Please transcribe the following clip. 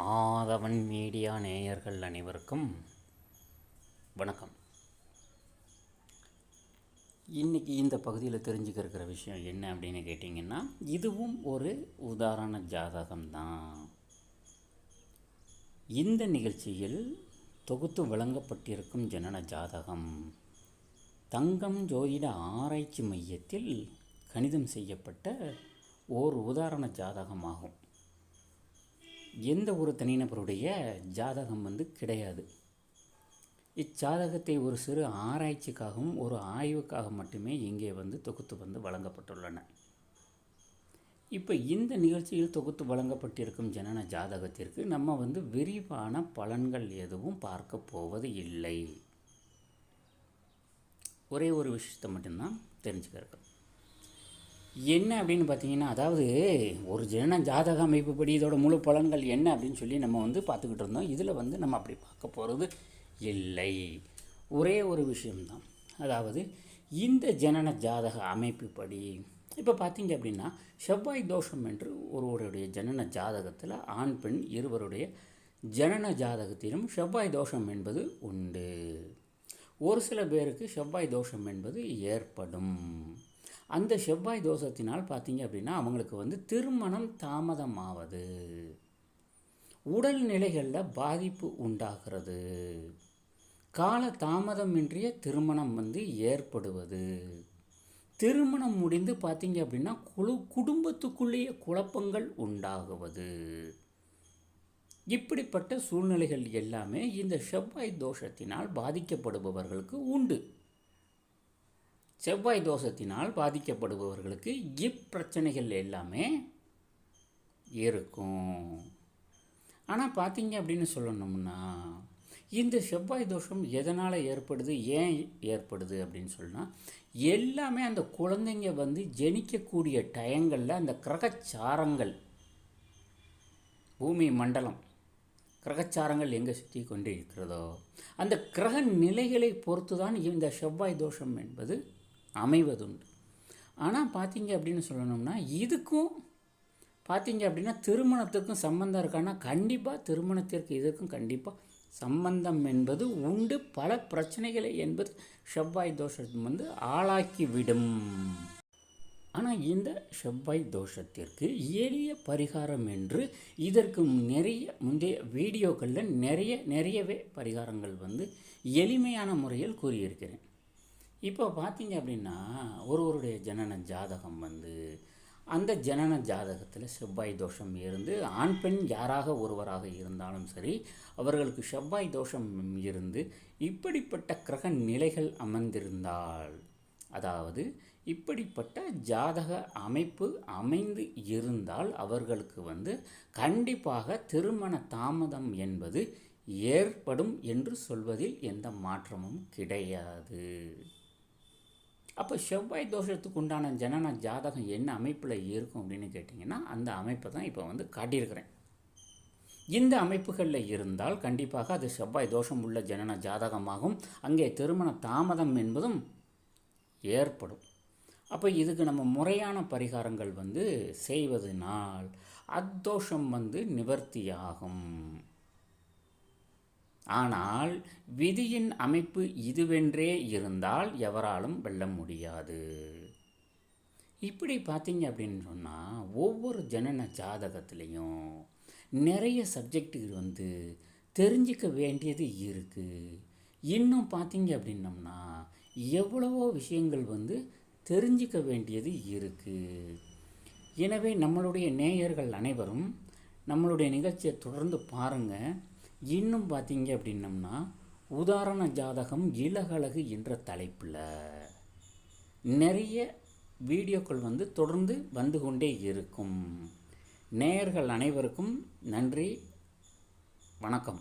ஆதவன் media நேயர்கள் அனைவருக்கும் வணக்கம். இன்றைக்கி இந்த பகுதியில் தெரிஞ்சுக்கிற விஷயம் என்ன அப்படின்னு கேட்டிங்கன்னா, இதுவும் ஒரு உதாரண ஜாதகம்தான். இந்த நிகழ்ச்சியில் தொகுத்து வழங்கப்பட்டிருக்கும் ஜனன ஜாதகம் தங்கம் ஜோதிட ஆராய்ச்சி மையத்தில் கணிதம் செய்யப்பட்ட ஓர் உதாரண ஜாதகமாகும். எந்த ஒரு தனிநபருடைய ஜாதகம் கிடையாது. இச்சாதகத்தை ஒரு சிறு ஆராய்ச்சிக்காகவும் ஒரு ஆய்வுக்காக மட்டுமே இங்கே தொகுத்து வழங்கப்பட்டுள்ளன. இப்போ இந்த நிகழ்ச்சியில் தொகுத்து வழங்கப்பட்டிருக்கும் ஜனன ஜாதகத்திற்கு நம்ம விரிவான பலன்கள் எதுவும் பார்க்க போவது இல்லை. ஒரே ஒரு விஷயத்தை மட்டும்தான் தெரிஞ்சுக்கிறோம். என்ன அப்படின்னு பார்த்தீங்கன்னா, அதாவது ஒரு ஜனன ஜாதக அமைப்புப்படி இதோட முழு பலன்கள் என்ன அப்படின்னு சொல்லி நம்ம பார்த்துக்கிட்டு இருந்தோம். இதில் நம்ம அப்படி பார்க்க போகிறது இல்லை. ஒரே ஒரு விஷயம்தான். அதாவது இந்த ஜனன ஜாதக அமைப்புப்படி இப்போ பார்த்தீங்க அப்படின்னா, செவ்வாய் தோஷம் என்று ஒருவருடைய ஜனன ஜாதகத்தில் ஆண் பெண் இருவருடைய ஜனன ஜாதகத்திலும் செவ்வாய் தோஷம் என்பது உண்டு. ஒரு சில பேருக்கு செவ்வாய் தோஷம் என்பது ஏற்படும். அந்த செவ்வாய் தோஷத்தினால் பார்த்தீங்க அப்படின்னா அவங்களுக்கு திருமணம் தாமதமாவது, உடல்நிலைகளில் பாதிப்பு உண்டாகிறது, கால தாமதமின்றிய திருமணம் ஏற்படுவது, திருமணம் முடிந்து பார்த்தீங்க அப்படின்னா குடும்பத்துக்குள்ளேயே குழப்பங்கள் உண்டாகுவது, இப்படிப்பட்ட சூழ்நிலைகள் எல்லாமே இந்த செவ்வாய் தோஷத்தினால் பாதிக்கப்படுபவர்களுக்கு உண்டு. செவ்வாய் தோஷத்தினால் பாதிக்கப்படுபவர்களுக்கு இப்பிரச்சனைகள் எல்லாமே இருக்கும். ஆனால் பார்த்தீங்க அப்படின்னு சொல்லணும்னா, இந்த செவ்வாய் தோஷம் எதனால் ஏற்படுது, ஏன் ஏற்படுது அப்படின்னு சொன்னால், எல்லாமே அந்த குழந்தைங்க ஜனிக்கக்கூடிய டயங்களில் அந்த கிரகச்சாரங்கள், பூமி மண்டலம் கிரகச்சாரங்கள் எங்கே சுற்றி கொண்டு இருக்கிறதோ அந்த கிரக நிலைகளை பொறுத்து தான் இந்த செவ்வாய் தோஷம் என்பது அமைவதுண்டு. ஆனால் பார்த்தீங்க அப்படின்னு சொல்லணும்னா, இதுக்கும் பார்த்தீங்க அப்படின்னா திருமணத்துக்கும் சம்பந்தம் இருக்கான்னா கண்டிப்பாக திருமணத்திற்கு இதற்கும் கண்டிப்பாக சம்பந்தம் என்பது உண்டு. பல பிரச்சனைகளை என்பது செவ்வாய் தோஷம் ஆளாக்கிவிடும். ஆனால் இந்த செவ்வாய் தோஷத்திற்கு எளிய பரிகாரம் என்று இதற்கு முந்தைய வீடியோக்களில் நிறையவே பரிகாரங்கள் எளிமையான முறையில் கூறியிருக்கிறேன். இப்போ பார்த்தீங்க அப்படின்னா ஒருவருடைய ஜனன ஜாதகம் அந்த ஜனன ஜாதகத்தில் செவ்வாய் தோஷம் இருந்து ஆண் பெண் யாராக ஒருவராக இருந்தாலும் சரி, அவர்களுக்கு செவ்வாய் தோஷம் இருந்து இப்படிப்பட்ட கிரக நிலைகள் அமர்ந்திருந்தால், அதாவது இப்படிப்பட்ட ஜாதக அமைப்பு அமைந்து இருந்தால் அவர்களுக்கு கண்டிப்பாக திருமண தாமதம் என்பது ஏற்படும் என்று சொல்வதில் எந்த மாற்றமும் கிடையாது. அப்போ செவ்வாய் தோஷத்துக்கு உண்டான ஜனன ஜாதகம் என்ன அமைப்பில் இருக்கும் அப்படின்னு கேட்டிங்கன்னா, அந்த அமைப்பை தான் இப்போ காட்டியிருக்கிறேன். இந்த அமைப்புகளில் இருந்தால் கண்டிப்பாக அது செவ்வாய் தோஷம் உள்ள ஜனன ஜாதகமாகும். அங்கே திருமண தாமதம் என்பதும் ஏற்படும். அப்போ இதுக்கு நம்ம முறையான பரிகாரங்கள் செய்வதனால் அத்தோஷம் நிவர்த்தியாகும். ஆனால் விதியின் அமைப்பு இதுவென்றே இருந்தால் எவராலும் வெல்ல முடியாது. இப்படி பார்த்தீங்க அப்படின்னு சொன்னால் ஒவ்வொரு ஜனன ஜாதகத்திலையும் நிறைய சப்ஜெக்டுகள் தெரிஞ்சிக்க வேண்டியது இருக்குது. இன்னும் பார்த்தீங்க அப்படின்னம்னா எவ்வளவோ விஷயங்கள் தெரிஞ்சிக்க வேண்டியது இருக்குது. எனவே நம்மளுடைய நேயர்கள் அனைவரும் நம்மளுடைய நிகழ்ச்சியை தொடர்ந்து பாருங்கள். இன்னும் பார்த்தீங்க அப்படின்னம்னா உதாரண ஜாதகம் இலகழகு என்ற தலைப்பில் நிறைய வீடியோக்கள் தொடர்ந்து வந்து கொண்டே இருக்கும். நேயர்கள் அனைவருக்கும் நன்றி, வணக்கம்.